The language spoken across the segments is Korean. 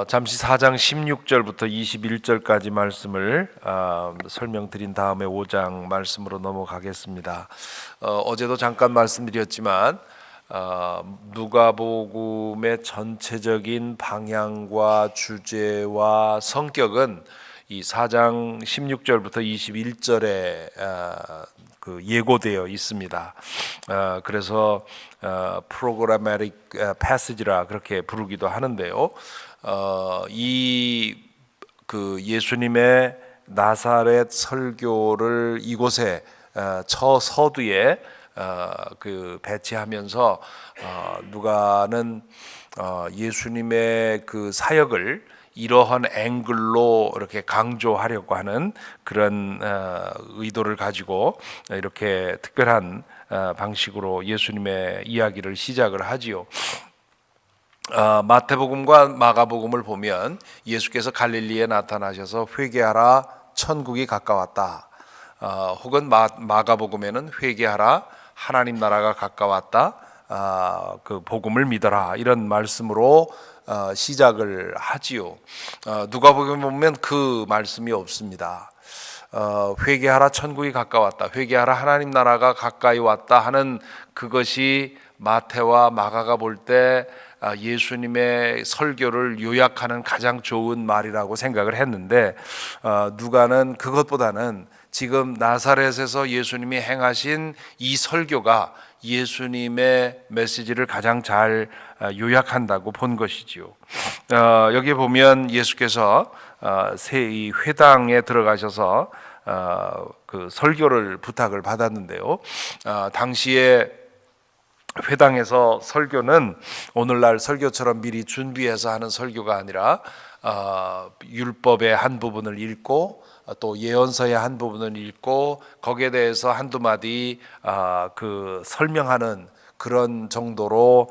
잠시 4장 16절부터 21절까지 말씀을 설명드린 다음에 5장 말씀으로 넘어가겠습니다. 어제도 잠깐 말씀드렸지만 누가복음의 전체적인 방향과 주제와 성격은 이 4장 16절부터 21절에 그 예고되어 있습니다. 그래서 프로그래매틱 패시지라 그렇게 부르기도 하는데요. 그 예수님의 나사렛 설교를 이곳에 서두에 그 배치하면서 누가는 예수님의 그 사역을 이러한 앵글로 이렇게 강조하려고 하는 그런 의도를 가지고 이렇게 특별한 방식으로 예수님의 이야기를 시작을 하지요. 마태복음과 마가복음을 보면 예수께서 갈릴리에 나타나셔서 회개하라 천국이 가까웠다. 혹은 마가복음에는 회개하라 하나님 나라가 가까웠다. 그 복음을 믿어라 이런 말씀으로 시작을 하지요. 누가복음에 보면 그 말씀이 없습니다. 회개하라 천국이 가까웠다. 회개하라 하나님 나라가 가까이 왔다 하는 그것이 마태와 마가가 볼 때 예수님의 설교를 요약하는 가장 좋은 말이라고 생각을 했는데 누가는 그것보다는 지금 나사렛에서 예수님이 행하신 이 설교가 예수님의 메시지를 가장 잘 요약한다고 본 것이지요. 여기 보면 예수께서 이 회당에 들어가셔서 그 설교를 부탁을 받았는데요. 당시에 회당에서 설교는 오늘날 설교처럼 미리 준비해서 하는 설교가 아니라 율법의 한 부분을 읽고 또 예언서의 한 부분을 읽고 거기에 대해서 한두 마디 그 설명하는 그런 정도로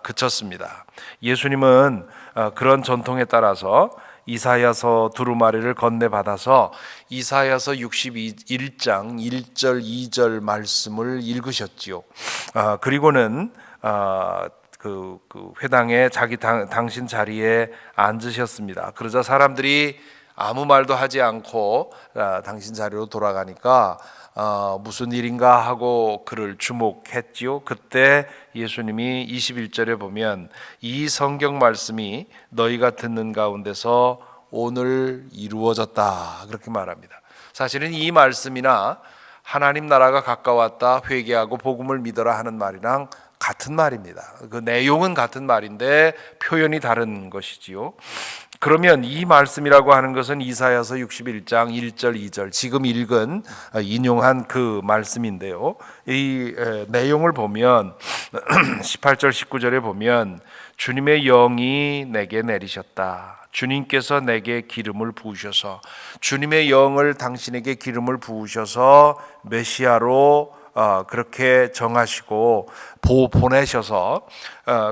그쳤습니다. 예수님은 그런 전통에 따라서 이사야서 두루마리를 건네받아서 이사야서 61장 1절 2절 말씀을 읽으셨지요. 그리고는 그 회당에 당신 자리에 앉으셨습니다. 그러자 사람들이 아무 말도 하지 않고 당신 자리로 돌아가니까 무슨 일인가 하고 그를 주목했지요. 그때 예수님이 21절에 보면 이 성경 말씀이 너희가 듣는 가운데서 오늘 이루어졌다 그렇게 말합니다. 사실은 이 말씀이나 하나님 나라가 가까웠다 회개하고 복음을 믿어라 하는 말이랑 같은 말입니다. 그 내용은 같은 말인데 표현이 다른 것이지요. 그러면 이 말씀이라고 하는 것은 이사야서 61장 1절 2절 지금 읽은 인용한 그 말씀인데요. 이 내용을 보면 18절 19절에 보면 주님의 영이 내게 내리셨다. 주님께서 내게 기름을 부으셔서 주님의 영을 당신에게 기름을 부으셔서 메시아로 그렇게 정하시고 보내셔서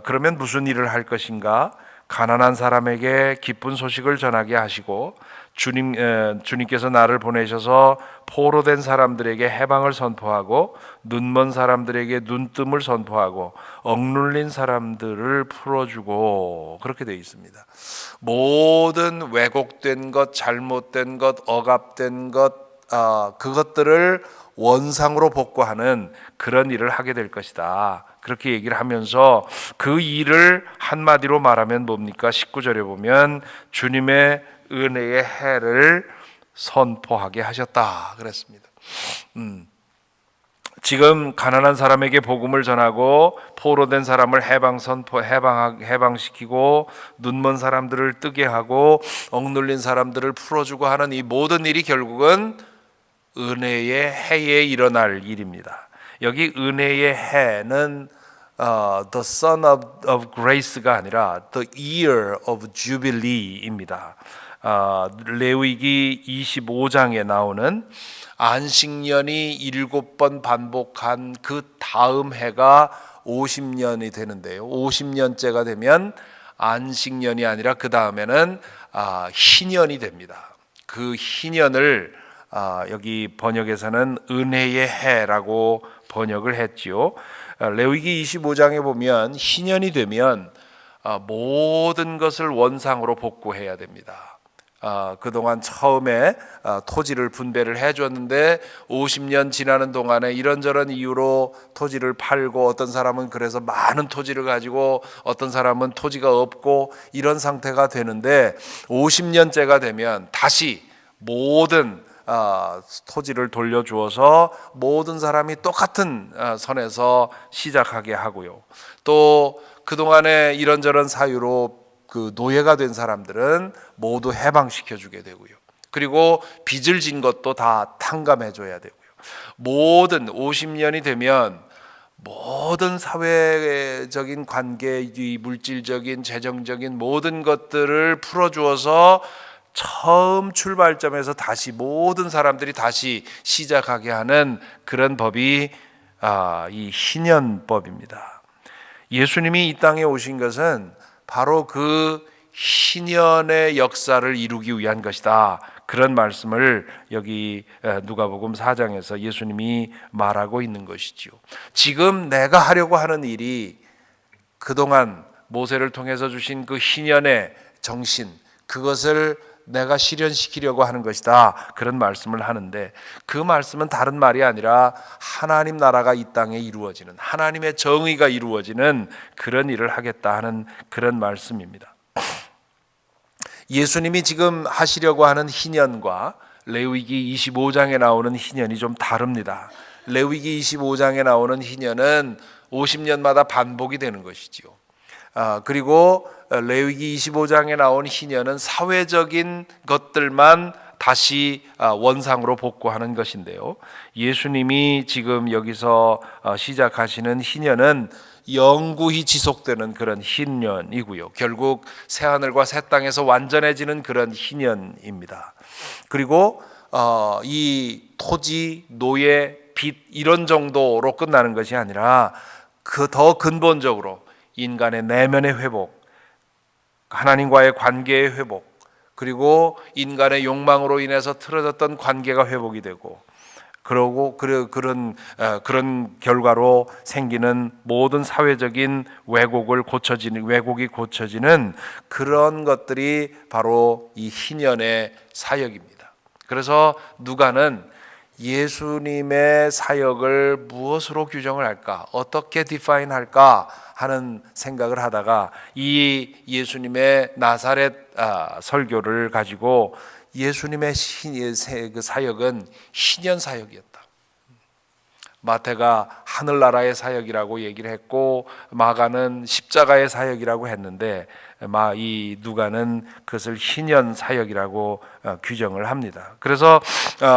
그러면 무슨 일을 할 것인가? 가난한 사람에게 기쁜 소식을 전하게 하시고 주님께서 나를 보내셔서 포로된 사람들에게 해방을 선포하고 눈먼 사람들에게 눈뜸을 선포하고 억눌린 사람들을 풀어주고 그렇게 되어 있습니다. 모든 왜곡된 것, 잘못된 것, 억압된 것 그것들을 원상으로 복구하는 그런 일을 하게 될 것이다. 그렇게 얘기를 하면서 그 일을 한마디로 말하면 뭡니까? 19절에 보면 주님의 은혜의 해를 선포하게 하셨다 그랬습니다. 지금 가난한 사람에게 복음을 전하고 포로된 사람을 해방시키고 눈먼 사람들을 뜨게 하고 억눌린 사람들을 풀어주고 하는 이 모든 일이 결국은 은혜의 해에 일어날 일입니다. 여기 은혜의 해는 the son of grace가 아니라 the year of jubilee입니다. 레위기 25장에 나오는 안식년이 7번 반복한 그 다음 해가 50년이 되는데요. 50년째가 되면 안식년이 아니라 그 다음에는 희년이 됩니다. 그 희년을 여기 번역에서는 은혜의 해라고 번역을 했지요. 레위기 25장에 보면 희년이 되면 모든 것을 원상으로 복구해야 됩니다. 그동안 처음에 토지를 분배를 해줬는데 50년 지나는 동안에 이런저런 이유로 토지를 팔고, 어떤 사람은 그래서 많은 토지를 가지고 어떤 사람은 토지가 없고 이런 상태가 되는데, 50년째가 되면 다시 모든 토지를 돌려주어서 모든 사람이 똑같은 선에서 시작하게 하고요. 또 그동안에 이런저런 사유로 그 노예가 된 사람들은 모두 해방시켜 주게 되고요. 그리고 빚을 진 것도 다 탕감해 줘야 되고요. 모든 50년이 되면 모든 사회적인 관계, 물질적인, 재정적인 모든 것들을 풀어주어서 처음 출발점에서 다시 모든 사람들이 다시 시작하게 하는 그런 법이 이 희년법입니다. 예수님이 이 땅에 오신 것은 바로 그 희년의 역사를 이루기 위한 것이다. 그런 말씀을 여기 누가복음 4장에서 예수님이 말하고 있는 것이지요. 지금 내가 하려고 하는 일이 그동안 모세를 통해서 주신 그 희년의 정신, 그것을 내가 실현시키려고 하는 것이다. 그런 말씀을 하는데, 그 말씀은 다른 말이 아니라 하나님 나라가 이 땅에 이루어지는, 하나님의 정의가 이루어지는 그런 일을 하겠다 하는 그런 말씀입니다. 예수님이 지금 하시려고 하는 희년과 레위기 25장에 나오는 희년이 좀 다릅니다. 레위기 25장에 나오는 희년은 50년마다 반복이 되는 것이지요. 그리고 레위기 25장에 나온 희년은 사회적인 것들만 다시 원상으로 복구하는 것인데요. 예수님이 지금 여기서 시작하시는 희년은 영구히 지속되는 그런 희년이고요. 결국 새하늘과 새 땅에서 완전해지는 그런 희년입니다. 그리고 이 토지, 노예, 빚 이런 정도로 끝나는 것이 아니라 그 더 근본적으로 인간의 내면의 회복, 하나님과의 관계의 회복, 그리고 인간의 욕망으로 인해서 틀어졌던 관계가 회복이 되고, 그러고 그런 결과로 생기는 모든 사회적인 왜곡이 고쳐지는 그런 것들이 바로 이 희년의 사역입니다. 그래서 누가는 예수님의 사역을 무엇으로 규정을 할까, 어떻게 디파인 할까 하는 생각을 하다가 이 예수님의 나사렛 설교를 가지고 예수님의 그 사역은 희년 사역이었다. 마태가 하늘나라의 사역이라고 얘기를 했고, 마가는 십자가의 사역이라고 했는데, 이 누가는 그것을 희년 사역이라고 규정을 합니다. 그래서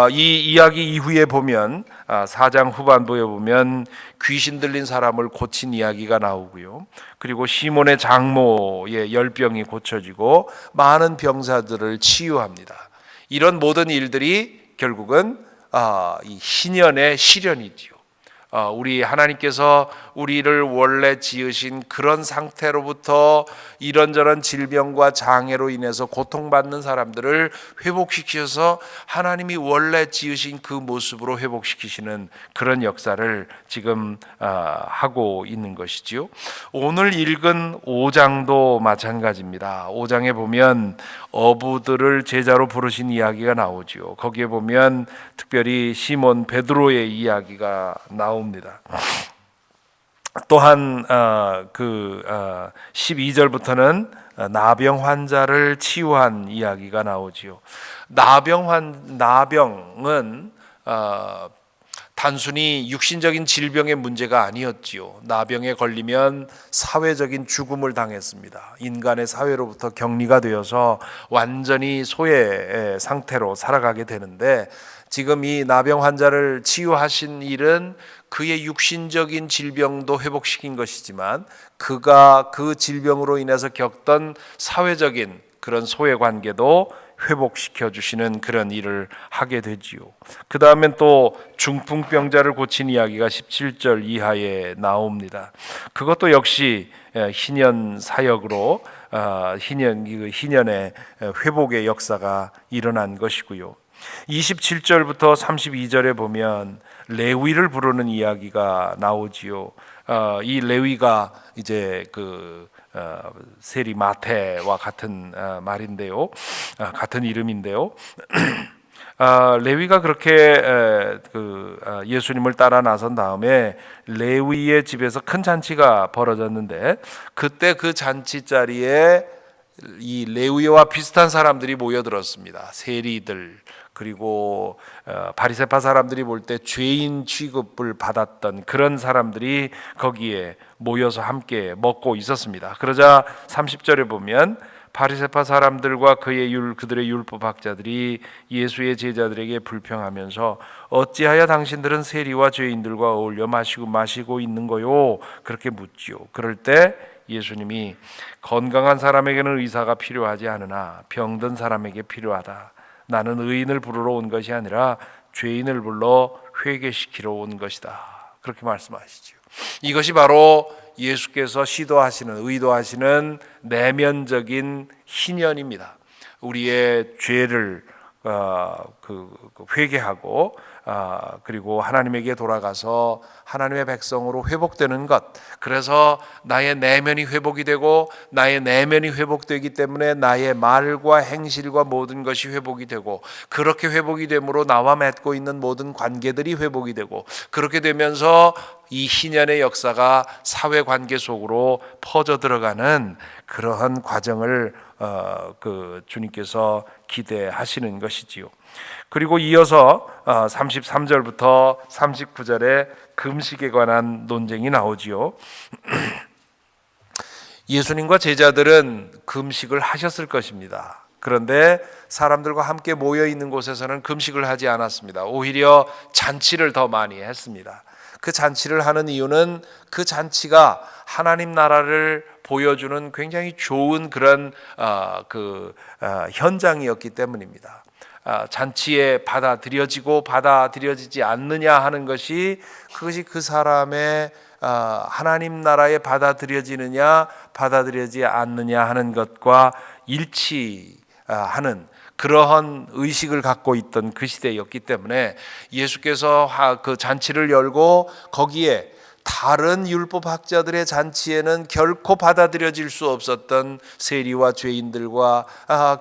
이 이야기 이후에 보면 4장 후반부에 보면 귀신 들린 사람을 고친 이야기가 나오고요. 그리고 시몬의 장모의 열병이 고쳐지고 많은 병사들을 치유합니다. 이런 모든 일들이 결국은 이 희년의 실현이지요. 우리 하나님께서 우리를 원래 지으신 그런 상태로부터 이런저런 질병과 장애로 인해서 고통받는 사람들을 회복시키셔서 하나님이 원래 지으신 그 모습으로 회복시키시는 그런 역사를 지금 하고 있는 것이지요. 오늘 읽은 5장도 마찬가지입니다. 5장에 보면 어부들을 제자로 부르신 이야기가 나오지요. 거기에 보면 특별히 시몬 베드로의 이야기가 나옵니다. 또한 12절부터는 나병 환자를 치유한 이야기가 나오지요. 나병은 단순히 육신적인 질병의 문제가 아니었지요. 나병에 걸리면 사회적인 죽음을 당했습니다. 인간의 사회로부터 격리가 되어서 완전히 소외의 상태로 살아가게 되는데, 지금 이 나병 환자를 치유하신 일은 그의 육신적인 질병도 회복시킨 것이지만, 그가 그 질병으로 인해서 겪던 사회적인 그런 소외 관계도 회복시켜 주시는 그런 일을 하게 되지요. 그 다음엔 또 중풍병자를 고친 이야기가 17절 이하에 나옵니다. 그것도 역시 희년 사역으로 희년의 회복의 역사가 일어난 것이고요. 27절부터 32절에 보면 레위를 부르는 이야기가 나오지요. 이 레위가 이제 세리마테와 같은 말인데요, 같은 이름인데요. 레위가 그렇게 예수님을 따라 나선 다음에 레위의 집에서 큰 잔치가 벌어졌는데, 그때 그 잔치 자리에 이 레위와 비슷한 사람들이 모여들었습니다. 세리들, 그리고 바리새파 사람들이 볼 때 죄인 취급을 받았던 그런 사람들이 거기에 모여서 함께 먹고 있었습니다. 그러자 30절에 보면 바리새파 사람들과 그들의 율법학자들이 예수의 제자들에게 불평하면서 어찌하여 당신들은 세리와 죄인들과 어울려 마시고 있는 거요? 그렇게 묻지요. 그럴 때 예수님이 건강한 사람에게는 의사가 필요하지 않으나 병든 사람에게 필요하다. 나는 의인을 부르러 온 것이 아니라 죄인을 불러 회개시키러 온 것이다. 그렇게 말씀하시죠. 이것이 바로 예수께서 의도하시는 내면적인 희년입니다. 우리의 죄를 회개하고 그리고 하나님에게 돌아가서 하나님의 백성으로 회복되는 것. 그래서 나의 내면이 회복이 되고, 나의 내면이 회복되기 때문에 나의 말과 행실과 모든 것이 회복이 되고, 그렇게 회복이 되므로 나와 맺고 있는 모든 관계들이 회복이 되고, 그렇게 되면서 이 희년의 역사가 사회관계 속으로 퍼져 들어가는 그러한 과정을 주님께서 기대하시는 것이지요. 그리고 이어서 33절부터 39절에 금식에 관한 논쟁이 나오지요. 예수님과 제자들은 금식을 하셨을 것입니다. 그런데 사람들과 함께 모여 있는 곳에서는 금식을 하지 않았습니다. 오히려 잔치를 더 많이 했습니다. 그 잔치를 하는 이유는 그 잔치가 하나님 나라를 보여주는 굉장히 좋은 그런 현장이었기 때문입니다. 잔치에 받아들여지지 않느냐 하는 것이, 그것이 그 사람의 하나님 나라에 받아들여지느냐 받아들여지지 않느냐 하는 것과 일치하는 그러한 의식을 갖고 있던 그 시대였기 때문에 예수께서 그 잔치를 열고 거기에 다른 율법학자들의 잔치에는 결코 받아들여질 수 없었던 세리와 죄인들과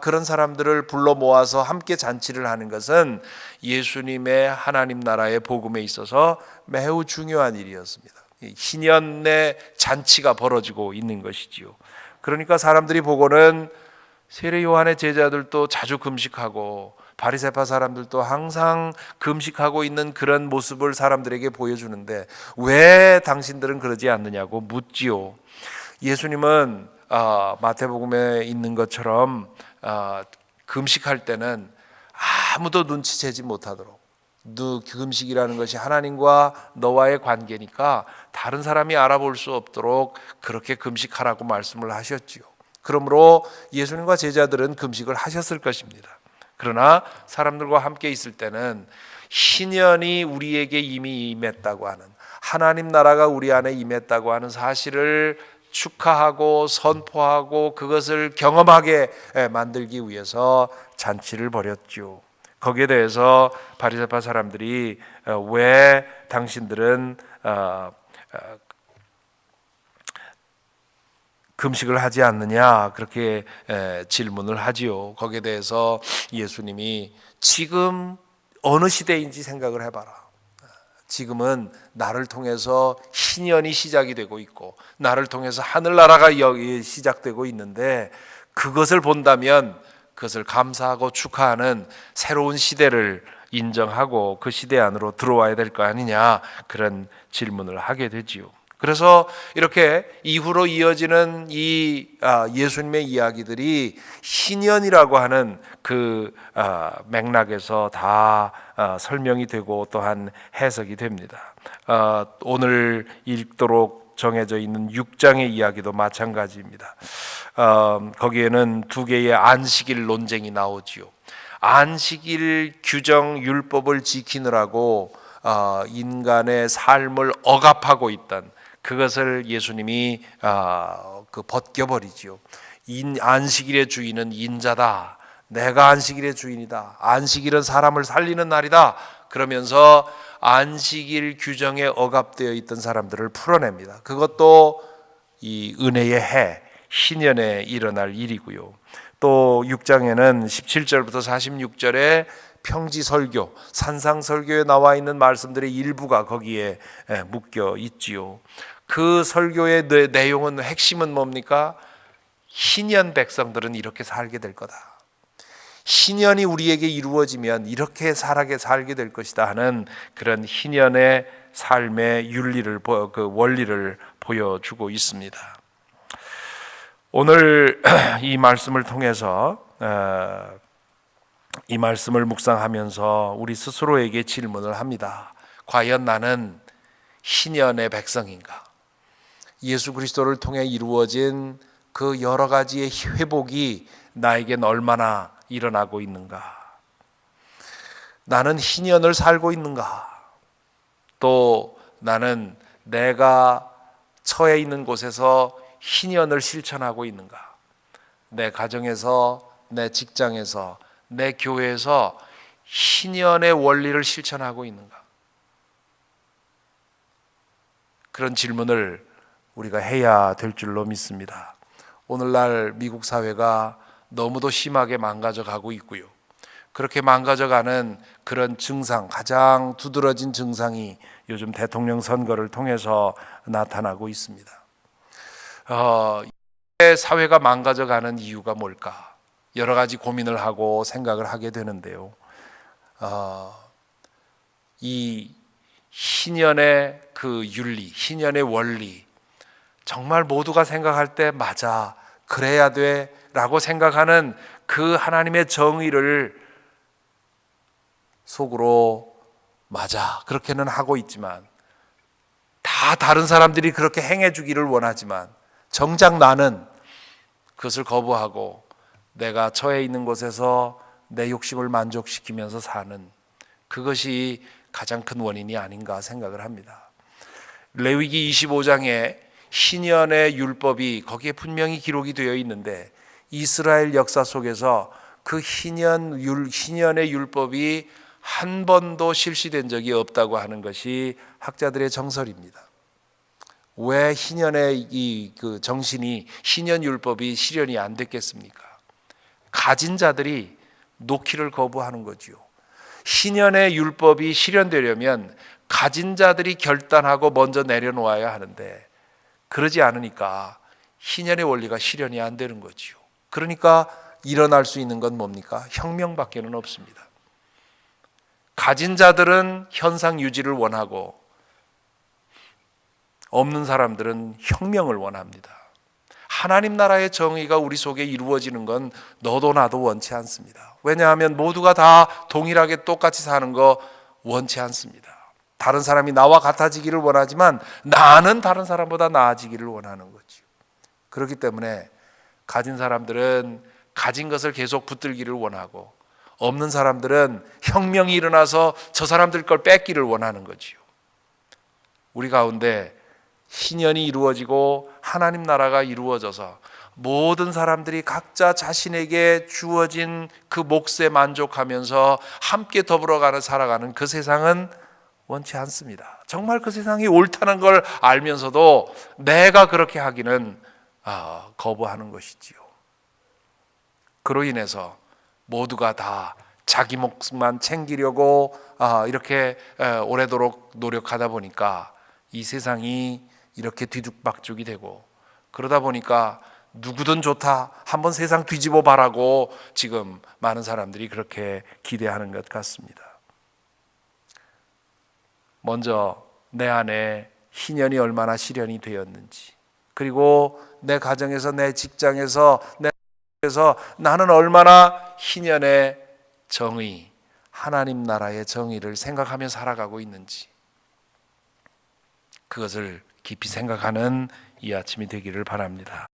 그런 사람들을 불러 모아서 함께 잔치를 하는 것은 예수님의 하나님 나라의 복음에 있어서 매우 중요한 일이었습니다. 희년의 잔치가 벌어지고 있는 것이지요. 그러니까 사람들이 보고는 세례 요한의 제자들도 자주 금식하고 바리새파 사람들도 항상 금식하고 있는 그런 모습을 사람들에게 보여주는데 왜 당신들은 그러지 않느냐고 묻지요. 예수님은 마태복음에 있는 것처럼 금식할 때는 아무도 눈치채지 못하도록, 금식이라는 것이 하나님과 너와의 관계니까 다른 사람이 알아볼 수 없도록 그렇게 금식하라고 말씀을 하셨지요. 그러므로 예수님과 제자들은 금식을 하셨을 것입니다. 그러나 사람들과 함께 있을 때는 희년이 우리에게 이미 임했다고 하는, 하나님 나라가 우리 안에 임했다고 하는 사실을 축하하고 선포하고 그것을 경험하게 만들기 위해서 잔치를 벌였죠. 거기에 대해서 바리새파 사람들이 왜 당신들은 금식을 하지 않느냐 그렇게 질문을 하지요. 거기에 대해서 예수님이 지금 어느 시대인지 생각을 해봐라. 지금은 나를 통해서 희년이 시작이 되고 있고 나를 통해서 하늘나라가 여기 시작되고 있는데, 그것을 본다면 그것을 감사하고 축하하는 새로운 시대를 인정하고 그 시대 안으로 들어와야 될 거 아니냐, 그런 질문을 하게 되지요. 그래서 이렇게 이후로 이어지는 이 예수님의 이야기들이 희년이라고 하는 그 맥락에서 다 설명이 되고 또한 해석이 됩니다. 오늘 읽도록 정해져 있는 6장의 이야기도 마찬가지입니다. 거기에는 두 개의 안식일 논쟁이 나오지요. 안식일 규정 율법을 지키느라고 인간의 삶을 억압하고 있던 그것을 예수님이 벗겨버리지요. 안식일의 주인은 인자다. 내가 안식일의 주인이다. 안식일은 사람을 살리는 날이다. 그러면서 안식일 규정에 억압되어 있던 사람들을 풀어냅니다. 그것도 이 은혜의 해, 희년에 일어날 일이고요. 또 6장에는 17절부터 46절에 평지설교, 산상설교에 나와 있는 말씀들의 일부가 거기에 묶여 있지요. 그 설교의 내용은, 핵심은 뭡니까? 희년 백성들은 이렇게 살게 될 거다. 희년이 우리에게 이루어지면 이렇게 살게 될 것이다 하는 그런 희년의 삶의 윤리를, 그 원리를 보여주고 있습니다. 오늘 이 말씀을 통해서 이 말씀을 묵상하면서 우리 스스로에게 질문을 합니다. 과연 나는 희년의 백성인가? 예수 그리스도를 통해 이루어진 그 여러 가지의 회복이 나에겐 얼마나 일어나고 있는가? 나는 희년을 살고 있는가? 또 나는 내가 처해 있는 곳에서 희년을 실천하고 있는가? 내 가정에서, 내 직장에서, 내 교회에서 희년의 원리를 실천하고 있는가? 그런 질문을 우리가 해야 될 줄로 믿습니다. 오늘날 미국 사회가 너무도 심하게 망가져 가고 있고요. 그렇게 망가져가는 그런 증상, 가장 두드러진 증상이 요즘 대통령 선거를 통해서 나타나고 있습니다. 사회가 망가져가는 이유가 뭘까? 여러 가지 고민을 하고 생각을 하게 되는데요. 이 희년의 그 윤리, 희년의 원리, 정말 모두가 생각할 때 맞아, 그래야 돼 라고 생각하는 그 하나님의 정의를 속으로 맞아, 그렇게는 하고 있지만, 다 다른 사람들이 그렇게 행해 주기를 원하지만 정작 나는 그것을 거부하고 내가 처해 있는 곳에서 내 욕심을 만족시키면서 사는, 그것이 가장 큰 원인이 아닌가 생각을 합니다. 레위기 25장에 희년의 율법이 거기에 분명히 기록이 되어 있는데, 이스라엘 역사 속에서 그 희년의 율법이 한 번도 실시된 적이 없다고 하는 것이 학자들의 정설입니다. 왜 희년의 그 정신이, 희년 율법이 실현이 안 됐겠습니까? 가진 자들이 놓기를 거부하는 거지요. 희년의 율법이 실현되려면 가진 자들이 결단하고 먼저 내려놓아야 하는데, 그러지 않으니까 희년의 원리가 실현이 안 되는 거지요. 그러니까 일어날 수 있는 건 뭡니까? 혁명밖에는 없습니다. 가진 자들은 현상 유지를 원하고 없는 사람들은 혁명을 원합니다. 하나님 나라의 정의가 우리 속에 이루어지는 건 너도 나도 원치 않습니다. 왜냐하면 모두가 다 동일하게 똑같이 사는 거 원치 않습니다. 다른 사람이 나와 같아지기를 원하지만 나는 다른 사람보다 나아지기를 원하는 거죠. 그렇기 때문에 가진 사람들은 가진 것을 계속 붙들기를 원하고, 없는 사람들은 혁명이 일어나서 저 사람들 걸 뺏기를 원하는 거지요. 우리 가운데 희년이 이루어지고 하나님 나라가 이루어져서 모든 사람들이 각자 자신에게 주어진 그 몫에 만족하면서 함께 더불어가는, 살아가는 그 세상은 원치 않습니다. 정말 그 세상이 옳다는 걸 알면서도 내가 그렇게 하기는 거부하는 것이지요. 그로 인해서 모두가 다 자기 몫만 챙기려고 이렇게 오래도록 노력하다 보니까 이 세상이 이렇게 뒤죽박죽이 되고, 그러다 보니까 누구든 좋다, 한번 세상 뒤집어 봐라고 지금 많은 사람들이 그렇게 기대하는 것 같습니다. 먼저 내 안에 희년이 얼마나 실현이 되었는지, 그리고 내 가정에서, 내 직장에서, 내 그래서 나는 얼마나 희년의 정의, 하나님 나라의 정의를 생각하며 살아가고 있는지, 그것을 깊이 생각하는 이 아침이 되기를 바랍니다.